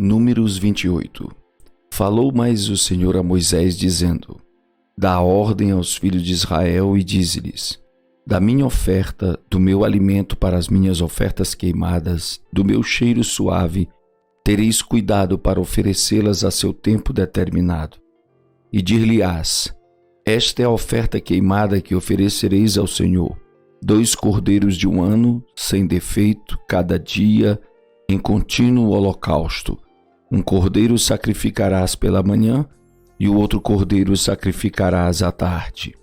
Números 28. Falou mais o Senhor a Moisés, dizendo: Dá ordem aos filhos de Israel e dize-lhes: Da minha oferta, do meu alimento para as minhas ofertas queimadas, do meu cheiro suave, tereis cuidado para oferecê-las a seu tempo determinado. E dir-lhe-ás: Esta é a oferta queimada que oferecereis ao Senhor: 2 cordeiros de 1 ano, sem defeito, cada dia, em contínuo holocausto. 1 cordeiro sacrificarás pela manhã, e o outro cordeiro sacrificarás à tarde.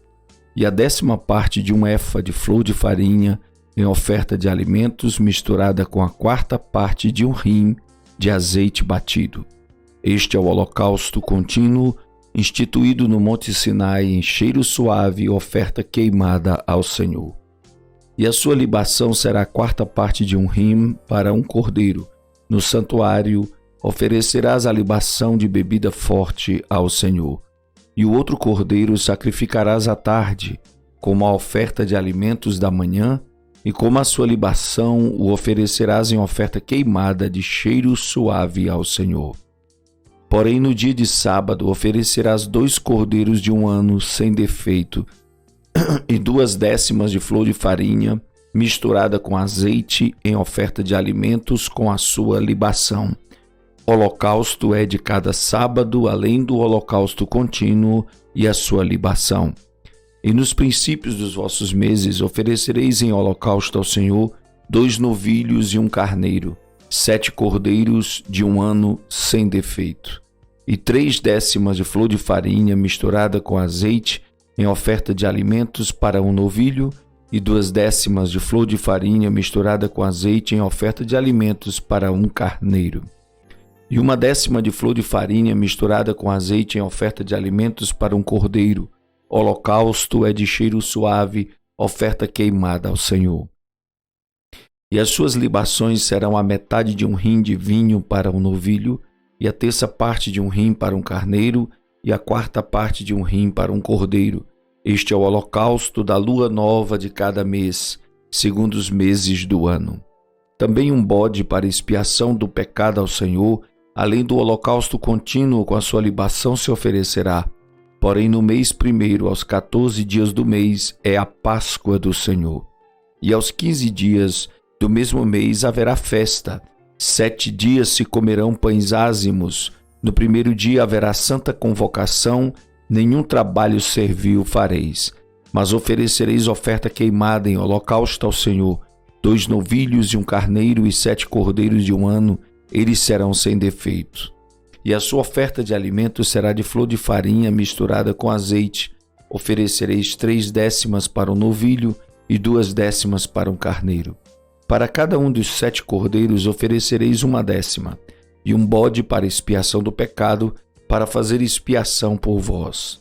E a 10ª parte de 1 efa de flor de farinha, em oferta de alimentos, misturada com a 4ª parte de 1 hin de azeite batido. Este é o holocausto contínuo, instituído no Monte Sinai em cheiro suave, oferta queimada ao Senhor. E a sua libação será a 4ª parte de 1 hin para 1 cordeiro. No santuário oferecerás a libação de bebida forte ao Senhor. E o outro cordeiro sacrificarás à tarde, como a oferta de alimentos da manhã, e como a sua libação o oferecerás em oferta queimada de cheiro suave ao Senhor. Porém, no dia de sábado oferecerás 2 cordeiros de 1 ano sem defeito, e 2/10 de flor de farinha, misturada com azeite, em oferta de alimentos com a sua libação. Holocausto é de cada sábado, além do holocausto contínuo e a sua libação. E nos princípios dos vossos meses oferecereis em holocausto ao Senhor 2 novilhos e 1 carneiro, 7 cordeiros de 1 ano sem defeito, e 3/10 de flor de farinha misturada com azeite, em oferta de alimentos para 1 novilho, e 2/10 de flor de farinha misturada com azeite, em oferta de alimentos para 1 carneiro. E 1/10 de flor de farinha misturada com azeite em oferta de alimentos para 1 cordeiro. Holocausto é de cheiro suave, oferta queimada ao Senhor. E as suas libações serão a metade de 1 hin de vinho para 1 novilho, e a 1/3 parte de 1 hin para 1 carneiro, e a 4ª parte de 1 hin para 1 cordeiro. Este é o holocausto da lua nova de cada mês, segundo os meses do ano. Também 1 bode para expiação do pecado ao Senhor, além do holocausto contínuo com a sua libação se oferecerá. Porém, no mês primeiro, aos 14 dias do mês, é a Páscoa do Senhor. E aos 15 dias do mesmo mês haverá festa. 7 dias se comerão pães ázimos. No primeiro dia haverá santa convocação, nenhum trabalho servil fareis. Mas oferecereis oferta queimada em holocausto ao Senhor, 2 novilhos e 1 carneiro e 7 cordeiros de 1 ano, eles serão sem defeito. E a sua oferta de alimentos será de flor de farinha misturada com azeite. Oferecereis 3/10 para 1 novilho e 2/10 para 1 carneiro. Para cada um dos 7 cordeiros oferecereis 1/10, e 1 bode para expiação do pecado, para fazer expiação por vós.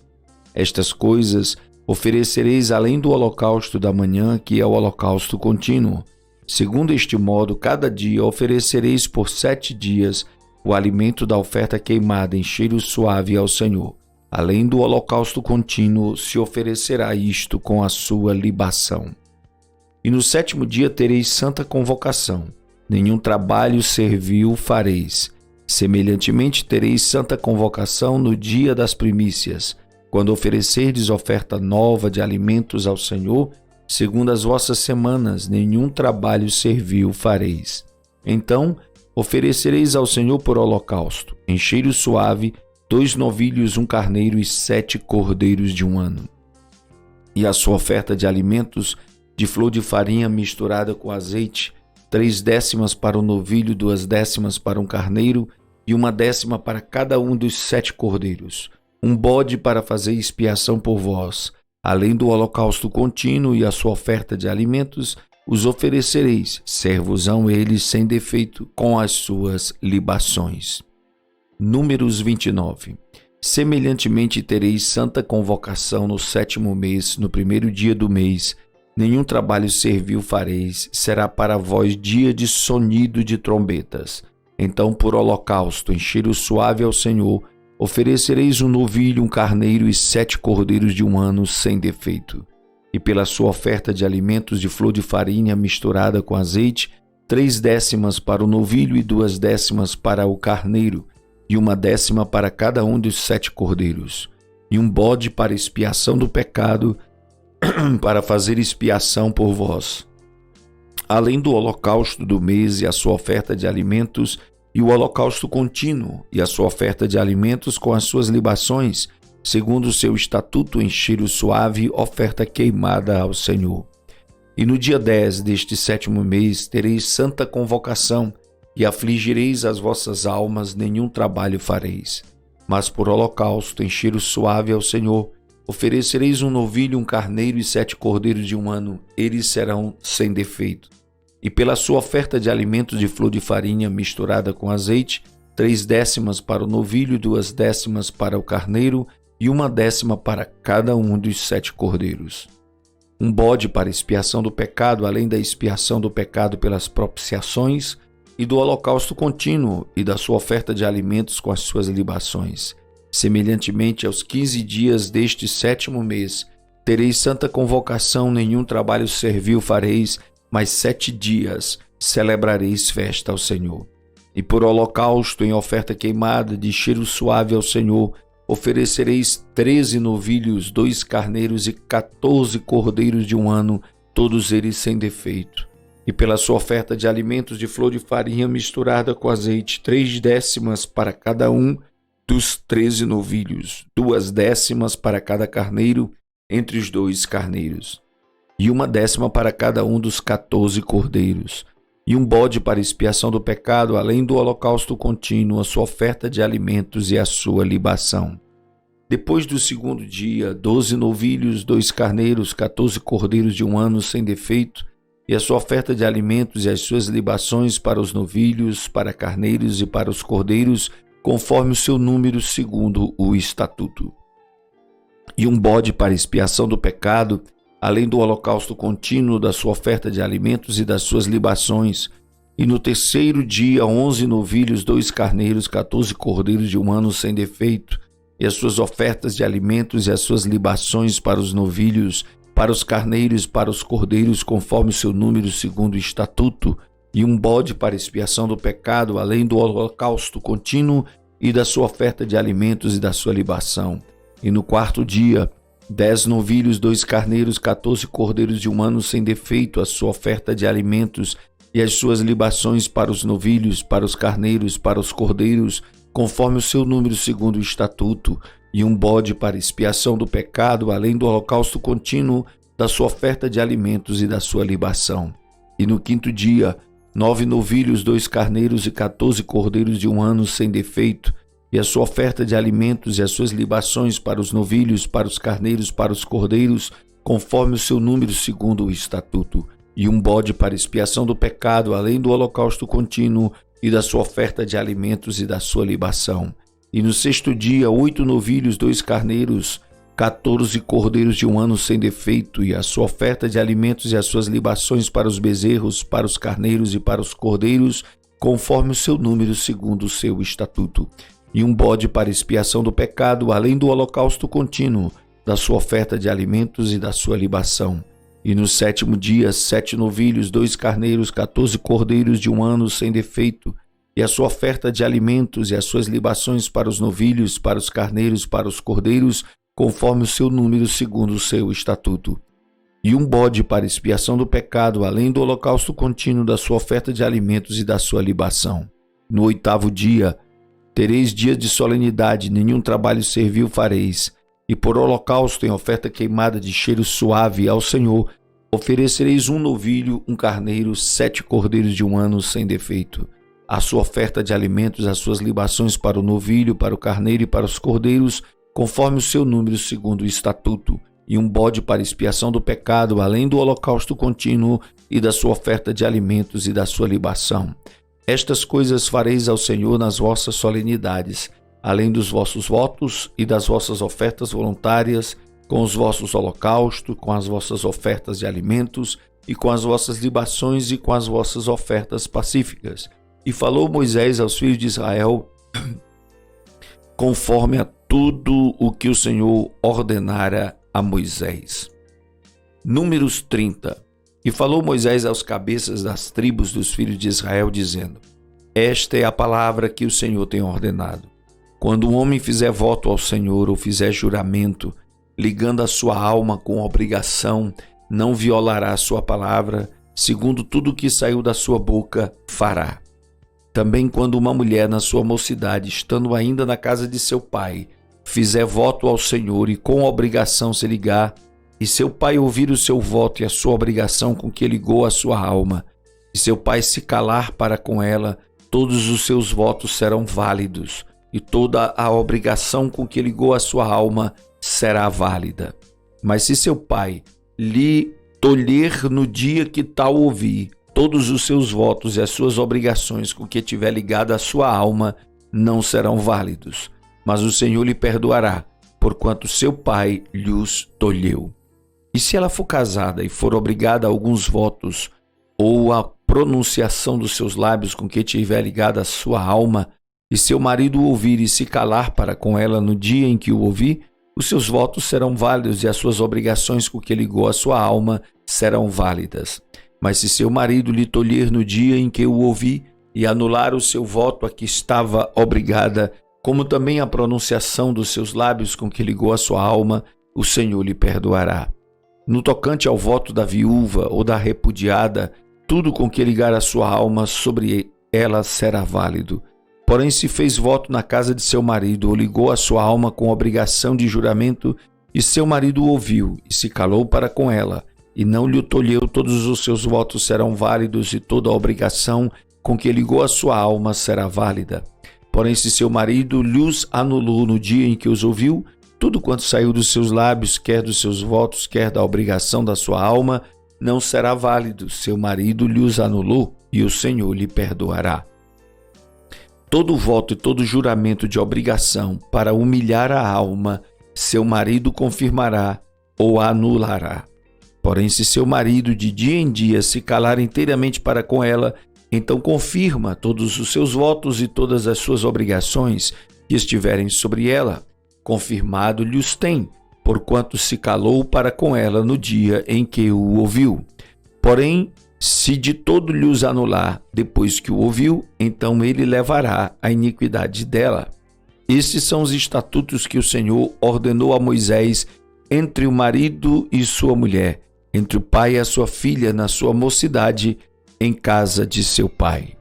Estas coisas oferecereis além do holocausto da manhã, que é o holocausto contínuo. Segundo este modo, cada dia oferecereis por 7 dias o alimento da oferta queimada em cheiro suave ao Senhor. Além do holocausto contínuo, se oferecerá isto com a sua libação. E no 7º dia tereis santa convocação. Nenhum trabalho servil fareis. Semelhantemente tereis santa convocação no dia das primícias, quando oferecerdes oferta nova de alimentos ao Senhor, segundo as vossas semanas, nenhum trabalho servil fareis. Então oferecereis ao Senhor por holocausto, em cheiro suave, 2 novilhos, 1 carneiro e 7 cordeiros de 1 ano. E a sua oferta de alimentos de flor de farinha misturada com azeite, 3/10 para 1 novilho, 2/10 para 1 carneiro e 1/10 para cada um dos 7 cordeiros. 1 bode para fazer expiação por vós. Além do holocausto contínuo e a sua oferta de alimentos, os oferecereis, servos-ão eles sem defeito, com as suas libações. Números 29. Semelhantemente tereis santa convocação no 7º mês, no 1º dia do mês. Nenhum trabalho servil fareis, será para vós dia de sonido de trombetas. Então, por holocausto, em cheiro suave ao Senhor, oferecereis 1 novilho, 1 carneiro e 7 cordeiros de 1 ano sem defeito. E pela sua oferta de alimentos de flor de farinha misturada com azeite, 3/10 para o novilho e 2/10 para o carneiro, e 1/10 para cada um dos 7 cordeiros, e um bode para expiação do pecado, para fazer expiação por vós. Além do holocausto do mês e a sua oferta de alimentos, e o holocausto contínuo, e a sua oferta de alimentos com as suas libações, segundo o seu estatuto em cheiro suave, oferta queimada ao Senhor. E no dia 10 deste 7º mês tereis santa convocação, e afligireis as vossas almas, nenhum trabalho fareis. Mas por holocausto em cheiro suave ao Senhor, oferecereis um novilho, um carneiro e 7 cordeiros de 1 ano, eles serão sem defeito. E pela sua oferta de alimentos de flor de farinha misturada com azeite, 3/10 para o novilho, 2/10 para o carneiro, e 1/10 para cada um dos 7 cordeiros. Um bode para expiação do pecado, além da expiação do pecado pelas propiciações, e do holocausto contínuo, e da sua oferta de alimentos com as suas libações. Semelhantemente aos 15 dias deste 7º mês, tereis santa convocação, nenhum trabalho servil fareis, mas 7 dias celebrareis festa ao Senhor. E por holocausto em oferta queimada de cheiro suave ao Senhor, oferecereis 13 novilhos, 2 carneiros e 14 cordeiros de 1 ano, todos eles sem defeito. E pela sua oferta de alimentos de flor de farinha misturada com azeite, 3/10 para cada um dos 13 novilhos, 2/10 para cada carneiro entre os 2 carneiros, e 1/10 para cada um dos 14 cordeiros, e um bode para expiação do pecado, além do holocausto contínuo, a sua oferta de alimentos e a sua libação. Depois do 2º dia, 12 novilhos, 2 carneiros, 14 cordeiros de 1 ano sem defeito, e a sua oferta de alimentos e as suas libações para os novilhos, para carneiros e para os cordeiros, conforme o seu número segundo o estatuto. E um bode para expiação do pecado, além do holocausto contínuo, da sua oferta de alimentos e das suas libações. E no 3º dia, 11 novilhos, 2 carneiros, 14 cordeiros de 1 ano sem defeito, e as suas ofertas de alimentos e as suas libações para os novilhos, para os carneiros, para os cordeiros, conforme o seu número segundo o estatuto, e um bode para expiação do pecado, além do holocausto contínuo e da sua oferta de alimentos e da sua libação. E no 4º dia, 10 novilhos, 2 carneiros, 14 cordeiros de 1 ano sem defeito, a sua oferta de alimentos e as suas libações para os novilhos, para os carneiros, para os cordeiros, conforme o seu número segundo o estatuto, e um bode para expiação do pecado, além do holocausto contínuo, da sua oferta de alimentos e da sua libação. E no 5º dia, 9 novilhos, 2 carneiros e 14 cordeiros de 1 ano sem defeito, e a sua oferta de alimentos e as suas libações para os novilhos, para os carneiros, para os cordeiros, conforme o seu número segundo o estatuto, e um bode para expiação do pecado, além do holocausto contínuo e da sua oferta de alimentos e da sua libação. E no 6º dia, 8 novilhos, 2 carneiros, 14 cordeiros de 1 ano sem defeito, e a sua oferta de alimentos e as suas libações para os bezerros, para os carneiros e para os cordeiros, conforme o seu número segundo o seu estatuto. E um bode para expiação do pecado, além do holocausto contínuo, da sua oferta de alimentos e da sua libação. E no 7º dia, 7 novilhos, 2 carneiros, 14 cordeiros de 1 ano sem defeito, e a sua oferta de alimentos e as suas libações para os novilhos, para os carneiros, para os cordeiros, conforme o seu número segundo o seu estatuto. E um bode para expiação do pecado, além do holocausto contínuo, da sua oferta de alimentos e da sua libação. No 8º dia, tereis dias de solenidade, nenhum trabalho servil fareis, e por holocausto em oferta queimada de cheiro suave ao Senhor, oferecereis um novilho, um carneiro, 7 cordeiros de 1 ano sem defeito. A sua oferta de alimentos, as suas libações para o novilho, para o carneiro e para os cordeiros, conforme o seu número segundo o estatuto, e um bode para expiação do pecado, além do holocausto contínuo e da sua oferta de alimentos e da sua libação. Estas coisas fareis ao Senhor nas vossas solenidades, além dos vossos votos e das vossas ofertas voluntárias, com os vossos holocaustos, com as vossas ofertas de alimentos, e com as vossas libações e com as vossas ofertas pacíficas. E falou Moisés aos filhos de Israel, conforme a tudo o que o Senhor ordenara a Moisés. Números 30. E falou Moisés aos cabeças das tribos dos filhos de Israel, dizendo: Esta é a palavra que o Senhor tem ordenado. Quando um homem fizer voto ao Senhor ou fizer juramento, ligando a sua alma com obrigação, não violará a sua palavra, segundo tudo que saiu da sua boca, fará. Também quando uma mulher na sua mocidade, estando ainda na casa de seu pai, fizer voto ao Senhor e com obrigação se ligar, e seu pai ouvir o seu voto e a sua obrigação com que ligou a sua alma, e seu pai se calar para com ela, todos os seus votos serão válidos, e toda a obrigação com que ligou a sua alma será válida. Mas se seu pai lhe tolher no dia que tal ouvir, todos os seus votos e as suas obrigações com que tiver ligada a sua alma não serão válidos, mas o Senhor lhe perdoará, porquanto seu pai lhos tolheu. E se ela for casada e for obrigada a alguns votos, ou a pronunciação dos seus lábios com que tiver ligada a sua alma, e seu marido o ouvir e se calar para com ela no dia em que o ouvir, os seus votos serão válidos e as suas obrigações com que ligou a sua alma serão válidas. Mas se seu marido lhe tolher no dia em que o ouvir e anular o seu voto a que estava obrigada, como também a pronunciação dos seus lábios com que ligou a sua alma, o Senhor lhe perdoará. No tocante ao voto da viúva ou da repudiada, tudo com que ligar a sua alma sobre ela será válido. Porém, se fez voto na casa de seu marido ou ligou a sua alma com obrigação de juramento, e seu marido o ouviu e se calou para com ela, e não lhe tolheu, todos os seus votos serão válidos e toda a obrigação com que ligou a sua alma será válida. Porém, se seu marido lhos anulou no dia em que os ouviu, tudo quanto saiu dos seus lábios, quer dos seus votos, quer da obrigação da sua alma, não será válido. Seu marido lhos anulou e o Senhor lhe perdoará. Todo voto e todo juramento de obrigação para humilhar a alma, seu marido confirmará ou anulará. Porém, se seu marido de dia em dia se calar inteiramente para com ela, então confirma todos os seus votos e todas as suas obrigações que estiverem sobre ela. Confirmado lhes tem, porquanto se calou para com ela no dia em que o ouviu. Porém, se de todo lhes anular depois que o ouviu, então ele levará a iniquidade dela. Estes são os estatutos que o Senhor ordenou a Moisés entre o marido e sua mulher, entre o pai e a sua filha na sua mocidade, em casa de seu pai.